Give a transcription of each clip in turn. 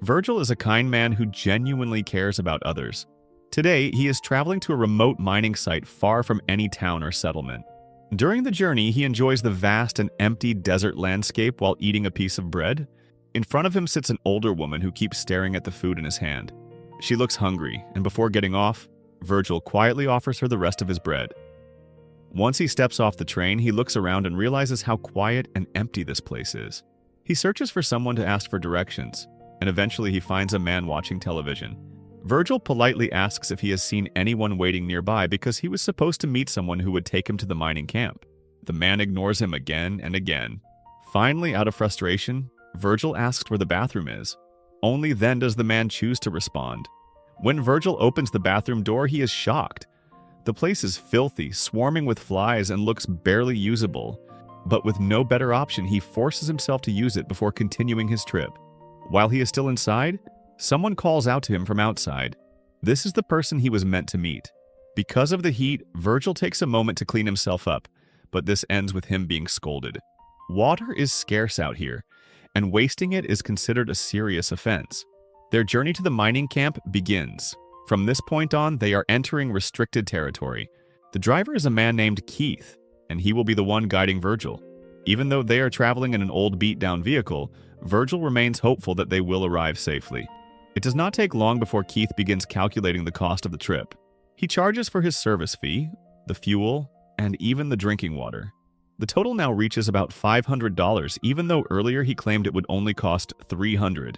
Virgil is a kind man who genuinely cares about others. Today, he is traveling to a remote mining site far from any town or settlement. During the journey, he enjoys the vast and empty desert landscape while eating a piece of bread. In front of him sits an older woman who keeps staring at the food in his hand. She looks hungry, and before getting off, Virgil quietly offers her the rest of his bread. Once he steps off the train, he looks around and realizes how quiet and empty this place is. He searches for someone to ask for directions, and eventually he finds a man watching television. Virgil politely asks if he has seen anyone waiting nearby because he was supposed to meet someone who would take him to the mining camp. The man ignores him again and again. Finally, out of frustration, Virgil asks where the bathroom is. Only then does the man choose to respond. When Virgil opens the bathroom door, he is shocked. The place is filthy, swarming with flies, and looks barely usable. But with no better option, he forces himself to use it before continuing his trip. While he is still inside, someone calls out to him from outside. This is the person he was meant to meet. Because of the heat, Virgil takes a moment to clean himself up, but this ends with him being scolded. Water is scarce out here, and wasting it is considered a serious offense. Their journey to the mining camp begins. From this point on, they are entering restricted territory. The driver is a man named Keith, and he will be the one guiding Virgil. Even though they are traveling in an old beat-down vehicle, Virgil remains hopeful that they will arrive safely. It does not take long before Keith begins calculating the cost of the trip. He charges for his service fee, the fuel, and even the drinking water. The total now reaches about $500, even though earlier he claimed it would only cost $300.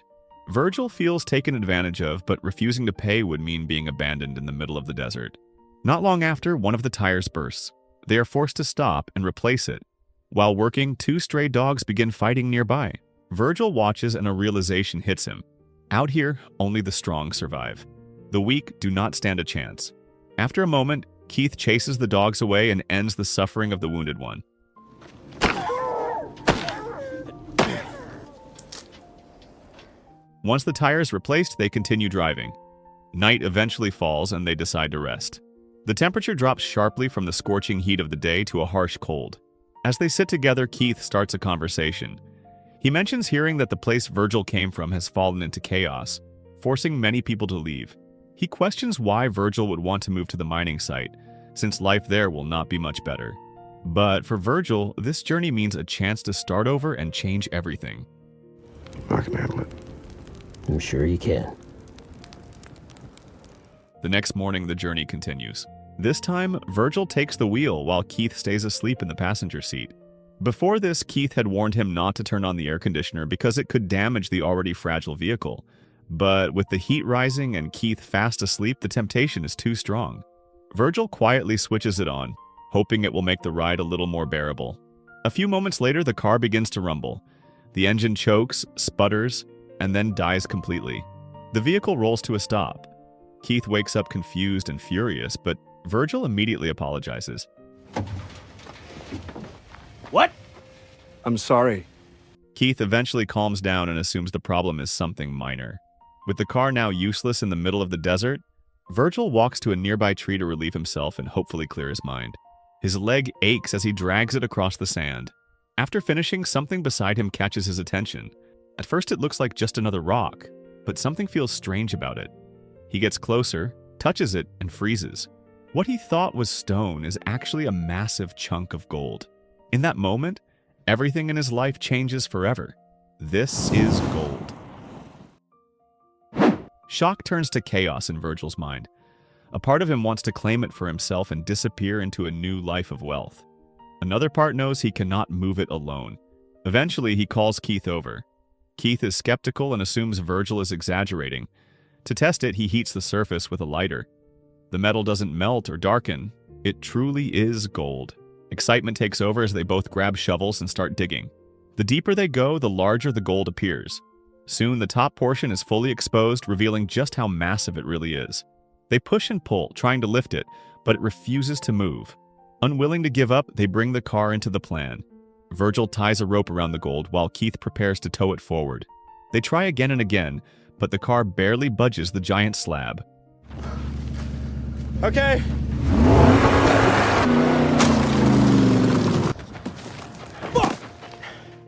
Virgil feels taken advantage of, but refusing to pay would mean being abandoned in the middle of the desert. Not long after, one of the tires bursts. They are forced to stop and replace it. While working, two stray dogs begin fighting nearby. Virgil watches and a realization hits him. Out here, only the strong survive. The weak do not stand a chance. After a moment, Keith chases the dogs away and ends the suffering of the wounded one. Once the tire is replaced, they continue driving. Night eventually falls and they decide to rest. The temperature drops sharply from the scorching heat of the day to a harsh cold. As they sit together, Keith starts a conversation. He mentions hearing that the place Virgil came from has fallen into chaos, forcing many people to leave. He questions why Virgil would want to move to the mining site, since life there will not be much better. But for Virgil, this journey means a chance to start over and change everything. I can handle it. I'm sure you can. The next morning, the journey continues. This time, Virgil takes the wheel while Keith stays asleep in the passenger seat. Before this, Keith had warned him not to turn on the air conditioner because it could damage the already fragile vehicle. But with the heat rising and Keith fast asleep, the temptation is too strong. Virgil quietly switches it on, hoping it will make the ride a little more bearable. A few moments later, the car begins to rumble. The engine chokes, sputters, and then dies completely. The vehicle rolls to a stop. Keith wakes up confused and furious, but Virgil immediately apologizes. What? I'm sorry. Keith eventually calms down and assumes the problem is something minor. With the car now useless in the middle of the desert, Virgil walks to a nearby tree to relieve himself and hopefully clear his mind. His leg aches as he drags it across the sand. After finishing, something beside him catches his attention. At first it looks like just another rock, but something feels strange about it. He gets closer, touches it, and freezes. What he thought was stone is actually a massive chunk of gold. In that moment, everything in his life changes forever. This is gold. Shock turns to chaos in Virgil's mind. A part of him wants to claim it for himself and disappear into a new life of wealth. Another part knows he cannot move it alone. Eventually, he calls Keith over. Keith is skeptical and assumes Virgil is exaggerating. To test it, he heats the surface with a lighter. The metal doesn't melt or darken. It truly is gold. Excitement takes over as they both grab shovels and start digging. The deeper they go, the larger the gold appears. Soon, the top portion is fully exposed, revealing just how massive it really is. They push and pull, trying to lift it, but it refuses to move. Unwilling to give up, they bring the car into the plan. Virgil ties a rope around the gold while Keith prepares to tow it forward. They try again and again, but the car barely budges the giant slab. Okay.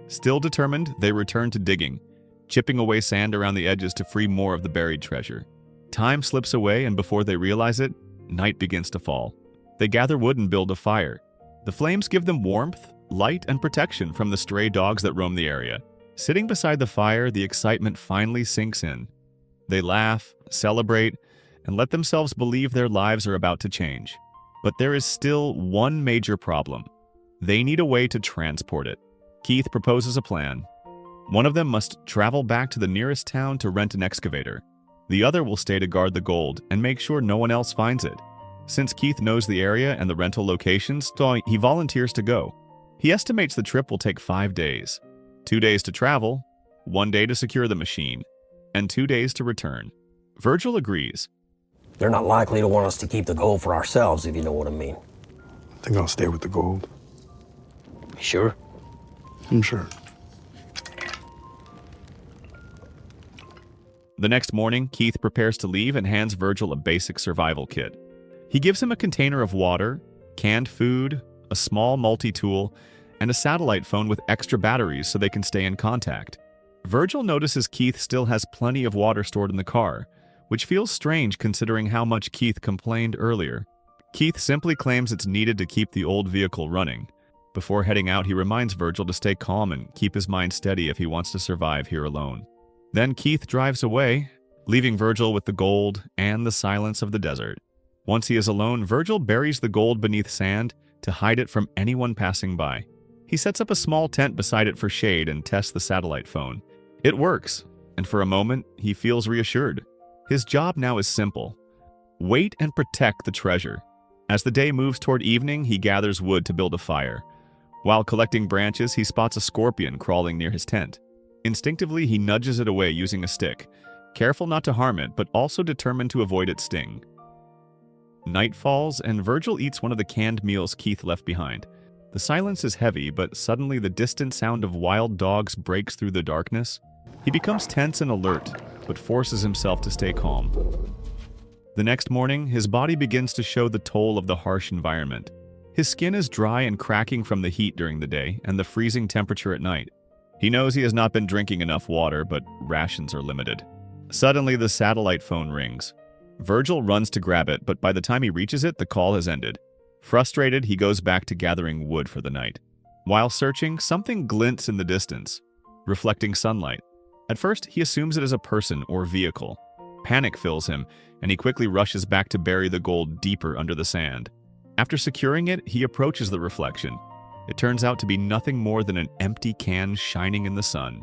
Still determined, they return to digging. chipping away sand around the edges to free more of the buried treasure. Time slips away, and before they realize it, night begins to fall. They gather wood and build a fire. The flames give them warmth, light, and protection from the stray dogs that roam the area. Sitting beside the fire, the excitement finally sinks in. They laugh, celebrate, and let themselves believe their lives are about to change. But there is still one major problem. They need a way to transport it. Keith proposes a plan. One of them must travel back to the nearest town to rent an excavator. The other will stay to guard the gold and make sure no one else finds it. Since Keith knows the area and the rental locations, he volunteers to go. He estimates the trip will take 5 days. 2 days to travel, 1 day to secure the machine, and 2 days to return. Virgil agrees. They're not likely to want us to keep the gold for ourselves, if you know what I mean. I think I'll stay with the gold. You sure? I'm sure. The next morning, Keith prepares to leave and hands Virgil a basic survival kit. He gives him a container of water, canned food, a small multi-tool, and a satellite phone with extra batteries so they can stay in contact. Virgil notices Keith still has plenty of water stored in the car, which feels strange considering how much Keith complained earlier. Keith simply claims it's needed to keep the old vehicle running. Before heading out, he reminds Virgil to stay calm and keep his mind steady if he wants to survive here alone. Then Keith drives away, leaving Virgil with the gold and the silence of the desert. Once he is alone, Virgil buries the gold beneath sand to hide it from anyone passing by. He sets up a small tent beside it for shade and tests the satellite phone. It works, and for a moment, he feels reassured. His job now is simple: wait and protect the treasure. As the day moves toward evening, he gathers wood to build a fire. While collecting branches, he spots a scorpion crawling near his tent. Instinctively, he nudges it away using a stick, careful not to harm it, but also determined to avoid its sting. Night falls, and Virgil eats one of the canned meals Keith left behind. The silence is heavy, but suddenly the distant sound of wild dogs breaks through the darkness. He becomes tense and alert, but forces himself to stay calm. The next morning, his body begins to show the toll of the harsh environment. His skin is dry and cracking from the heat during the day and the freezing temperature at night. He knows he has not been drinking enough water, but rations are limited. Suddenly, the satellite phone rings. Virgil runs to grab it, but by the time he reaches it, the call has ended. Frustrated, he goes back to gathering wood for the night. While searching, something glints in the distance, reflecting sunlight. At first, he assumes it is a person or vehicle. Panic fills him, and he quickly rushes back to bury the gold deeper under the sand. After securing it, he approaches the reflection. It turns out to be nothing more than an empty can shining in the sun.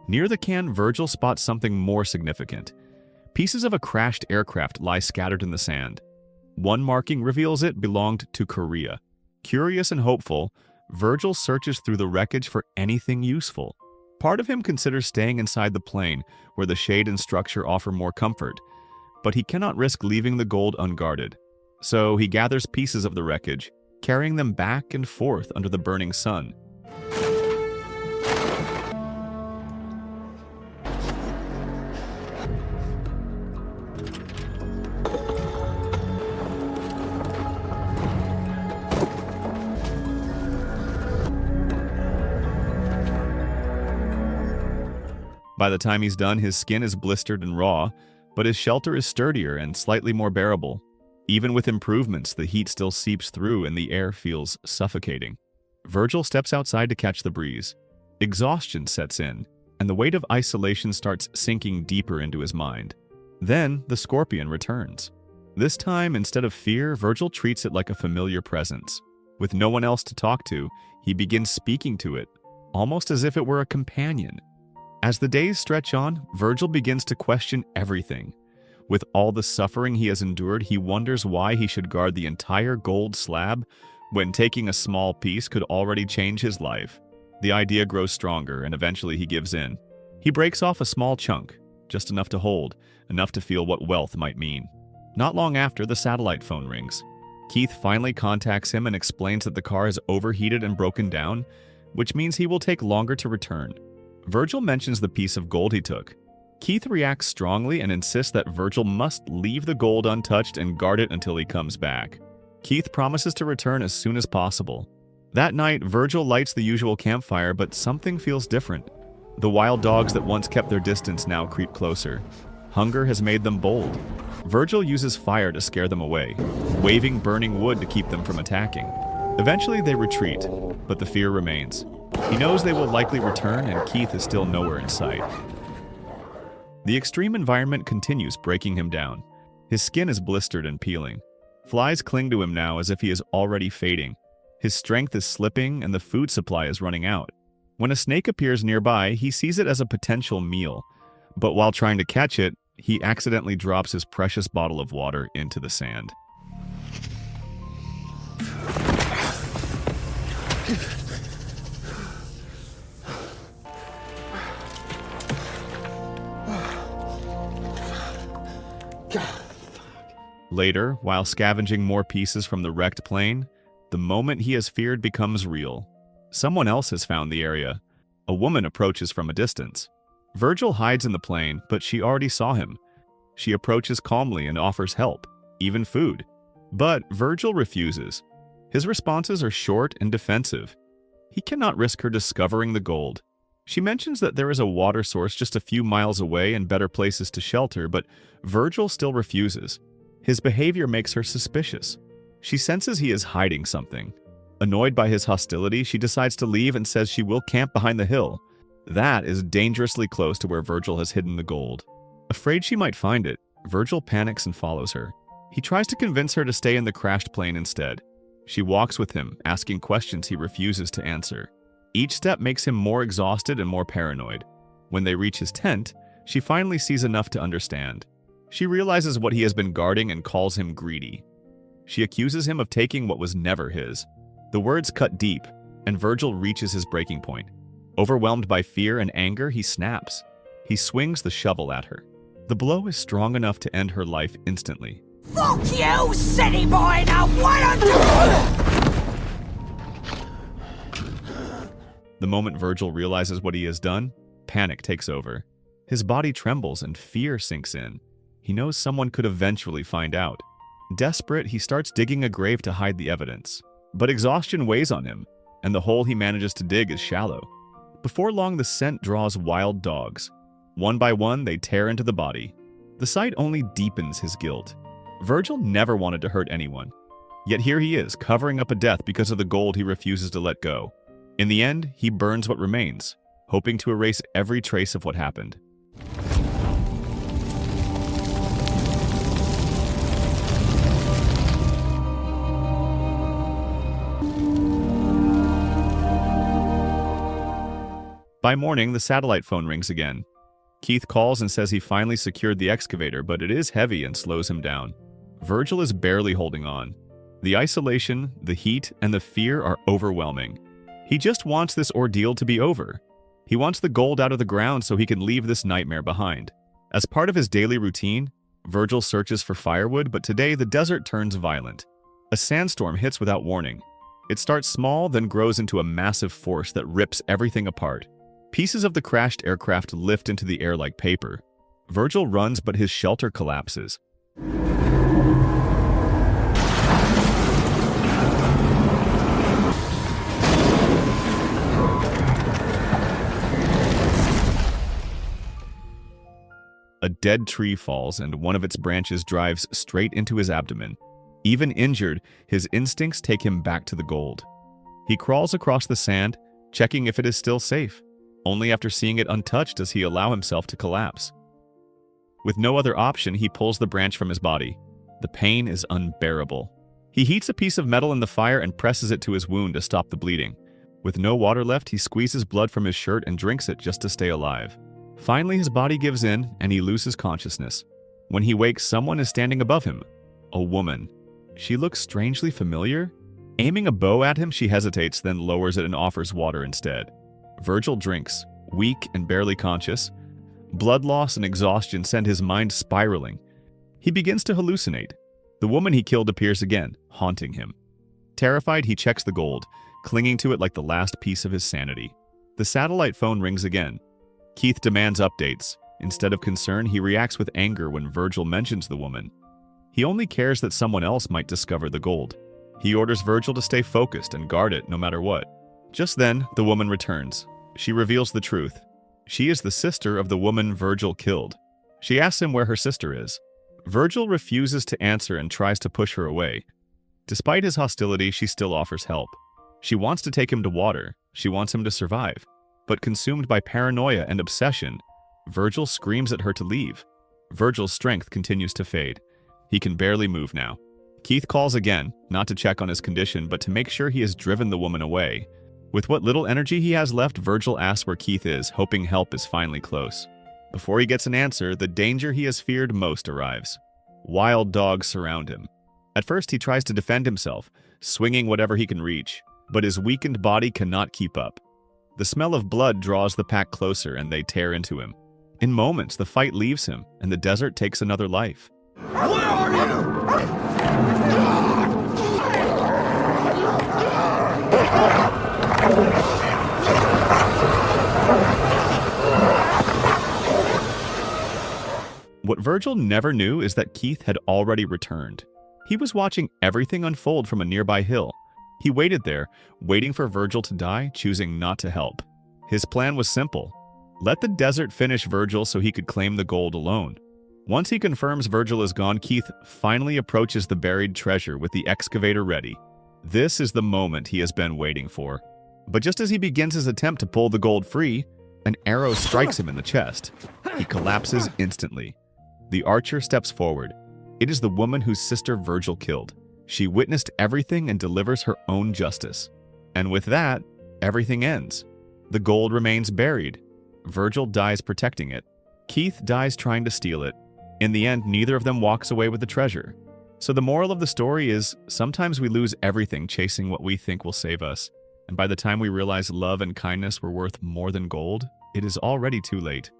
Near the can, Virgil spots something more significant. Pieces of a crashed aircraft lie scattered in the sand. One marking reveals it belonged to Korea. Curious and hopeful, Virgil searches through the wreckage for anything useful. Part of him considers staying inside the plane, where the shade and structure offer more comfort, but he cannot risk leaving the gold unguarded. So he gathers pieces of the wreckage, carrying them back and forth under the burning sun. By the time he's done, his skin is blistered and raw, but his shelter is sturdier and slightly more bearable. Even with improvements, the heat still seeps through and the air feels suffocating. Virgil steps outside to catch the breeze. Exhaustion sets in, and the weight of isolation starts sinking deeper into his mind. Then, the scorpion returns. This time, instead of fear, Virgil treats it like a familiar presence. With no one else to talk to, he begins speaking to it, almost as if it were a companion. As the days stretch on, Virgil begins to question everything. With all the suffering he has endured, he wonders why he should guard the entire gold slab when taking a small piece could already change his life. The idea grows stronger, and eventually he gives in. He breaks off a small chunk, just enough to hold, enough to feel what wealth might mean. Not long after, the satellite phone rings. Keith finally contacts him and explains that the car is overheated and broken down, which means he will take longer to return. Virgil mentions the piece of gold he took. Keith reacts strongly and insists that Virgil must leave the gold untouched and guard it until he comes back. Keith promises to return as soon as possible. That night, Virgil lights the usual campfire, but something feels different. The wild dogs that once kept their distance now creep closer. Hunger has made them bold. Virgil uses fire to scare them away, waving burning wood to keep them from attacking. Eventually they retreat, but the fear remains. He knows they will likely return, and Keith is still nowhere in sight. The extreme environment continues breaking him down. His skin is blistered and peeling. Flies cling to him now as if he is already fading. His strength is slipping and the food supply is running out. When a snake appears nearby, he sees it as a potential meal. But while trying to catch it, he accidentally drops his precious bottle of water into the sand. Later, while scavenging more pieces from the wrecked plane, the moment he has feared becomes real. Someone else has found the area. A woman approaches from a distance. Virgil hides in the plane, but she already saw him. She approaches calmly and offers help, even food. But Virgil refuses. His responses are short and defensive. He cannot risk her discovering the gold. She mentions that there is a water source just a few miles away and better places to shelter, but Virgil still refuses. His behavior makes her suspicious. She senses he is hiding something. Annoyed by his hostility, she decides to leave and says she will camp behind the hill. That is dangerously close to where Virgil has hidden the gold. Afraid she might find it, Virgil panics and follows her. He tries to convince her to stay in the crashed plane instead. She walks with him, asking questions he refuses to answer. Each step makes him more exhausted and more paranoid. When they reach his tent, she finally sees enough to understand. She realizes what he has been guarding and calls him greedy. She accuses him of taking what was never his. The words cut deep, and Virgil reaches his breaking point. Overwhelmed by fear and anger, he snaps. He swings the shovel at her. The blow is strong enough to end her life instantly. Fuck you, city boy! Now why don't you... The moment Virgil realizes what he has done, panic takes over. His body trembles and fear sinks in. He knows someone could eventually find out. Desperate, he starts digging a grave to hide the evidence. But exhaustion weighs on him, and the hole he manages to dig is shallow. Before long, the scent draws wild dogs. One by one, they tear into the body. The sight only deepens his guilt. Virgil never wanted to hurt anyone. Yet here he is, covering up a death because of the gold he refuses to let go. In the end, he burns what remains, hoping to erase every trace of what happened. By morning, the satellite phone rings again. Keith calls and says he finally secured the excavator, but it is heavy and slows him down. Virgil is barely holding on. The isolation, the heat, and the fear are overwhelming. He just wants this ordeal to be over. He wants the gold out of the ground so he can leave this nightmare behind. As part of his daily routine, Virgil searches for firewood, but today the desert turns violent. A sandstorm hits without warning. It starts small, then grows into a massive force that rips everything apart. Pieces of the crashed aircraft lift into the air like paper. Virgil runs, but his shelter collapses. A dead tree falls, and one of its branches drives straight into his abdomen. Even injured, his instincts take him back to the gold. He crawls across the sand, checking if it is still safe. Only after seeing it untouched does he allow himself to collapse. With no other option, he pulls the branch from his body. The pain is unbearable. He heats a piece of metal in the fire and presses it to his wound to stop the bleeding. With no water left, he squeezes blood from his shirt and drinks it just to stay alive. Finally, his body gives in, and he loses consciousness. When he wakes, someone is standing above him. A woman. She looks strangely familiar. Aiming a bow at him, she hesitates, then lowers it and offers water instead. Virgil drinks, weak and barely conscious. Blood loss and exhaustion send his mind spiraling. He begins to hallucinate. The woman he killed appears again, haunting him. Terrified, he checks the gold, clinging to it like the last piece of his sanity. The satellite phone rings again. Keith demands updates. Instead of concern, he reacts with anger when Virgil mentions the woman. He only cares that someone else might discover the gold. He orders Virgil to stay focused and guard it no matter what. Just then, the woman returns. She reveals the truth. She is the sister of the woman Virgil killed. She asks him where her sister is. Virgil refuses to answer and tries to push her away. Despite his hostility, she still offers help. She wants to take him to water. She wants him to survive. But consumed by paranoia and obsession, Virgil screams at her to leave. Virgil's strength continues to fade. He can barely move now. Keith calls again, not to check on his condition, but to make sure he has driven the woman away. With what little energy he has left, Virgil asks where Keith is, hoping help is finally close. Before he gets an answer, the danger he has feared most arrives. Wild dogs surround him. At first, he tries to defend himself, swinging whatever he can reach, but his weakened body cannot keep up. The smell of blood draws the pack closer, and they tear into him. In moments, the fight leaves him, and the desert takes another life. Where are you? What Virgil never knew is that Keith had already returned. He was watching everything unfold from a nearby hill. He waited there, waiting for Virgil to die, choosing not to help. His plan was simple. Let the desert finish Virgil so he could claim the gold alone. Once he confirms Virgil is gone, Keith finally approaches the buried treasure with the excavator ready. This is the moment he has been waiting for. But just as he begins his attempt to pull the gold free, an arrow strikes him in the chest. He collapses instantly. The archer steps forward. It is the woman whose sister Virgil killed. She witnessed everything and delivers her own justice. And with that, everything ends. The gold remains buried. Virgil dies protecting it. Keith dies trying to steal it. In the end, neither of them walks away with the treasure. So the moral of the story is, sometimes we lose everything chasing what we think will save us. And by the time we realize love and kindness were worth more than gold, it is already too late.